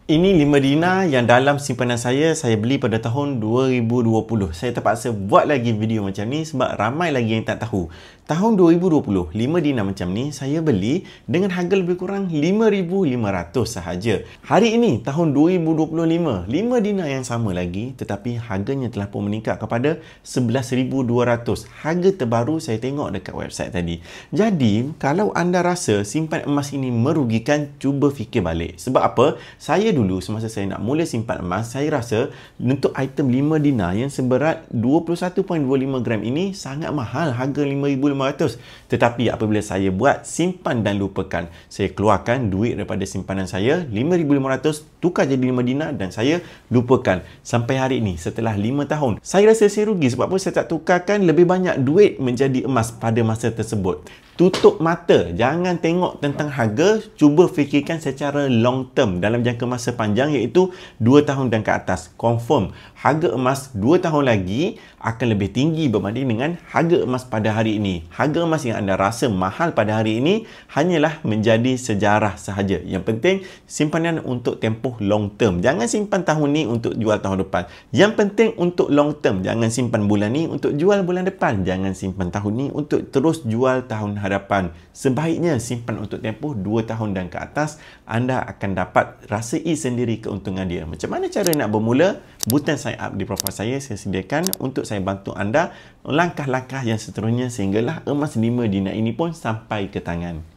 Ini 5 dinar yang dalam simpanan saya beli pada tahun 2020. Saya terpaksa buat lagi video macam ni sebab ramai lagi yang tak tahu. Tahun 2020, 5 dinar macam ni saya beli dengan harga lebih kurang 5,500 sahaja. Hari ini, tahun 2025, 5 dinar yang sama lagi tetapi harganya telah pun meningkat kepada 11,200. Harga terbaru saya tengok dekat website tadi. Jadi, kalau anda rasa simpan emas ini merugikan, cuba fikir balik. Sebab apa? Saya dulu semasa saya nak mula simpan emas, saya rasa untuk item 5 dinar yang seberat 21.25 gram ini sangat mahal, harga 5,500. Tetapi apabila saya buat simpan dan lupakan, saya keluarkan duit daripada simpanan saya 5,500 tukar jadi 5 dinar dan saya lupakan sampai hari ini setelah 5 tahun. Saya rasa saya rugi sebab apa? Saya tak tukarkan lebih banyak duit menjadi emas pada masa tersebut. Tutup mata, jangan tengok tentang harga, cuba fikirkan secara long term dalam jangka masa panjang iaitu 2 tahun dan ke atas. Confirm harga emas 2 tahun lagi akan lebih tinggi berbanding dengan harga emas pada hari ini. Harga emas yang anda rasa mahal pada hari ini hanyalah menjadi sejarah sahaja. Yang penting simpanan untuk tempoh long term. Jangan simpan tahun ni untuk jual tahun depan. Yang penting untuk long term. Jangan simpan bulan ni untuk jual bulan depan. Jangan simpan tahun ni untuk terus jual tahun hadapan. Sebaiknya simpan untuk tempoh 2 tahun dan ke atas. Anda akan dapat rasai sendiri keuntungan dia. Macam mana cara nak bermula? Button sign up di profil saya sediakan untuk saya bantu anda langkah-langkah yang seterusnya sehinggalah emas 5 dinar ini pun sampai ke tangan.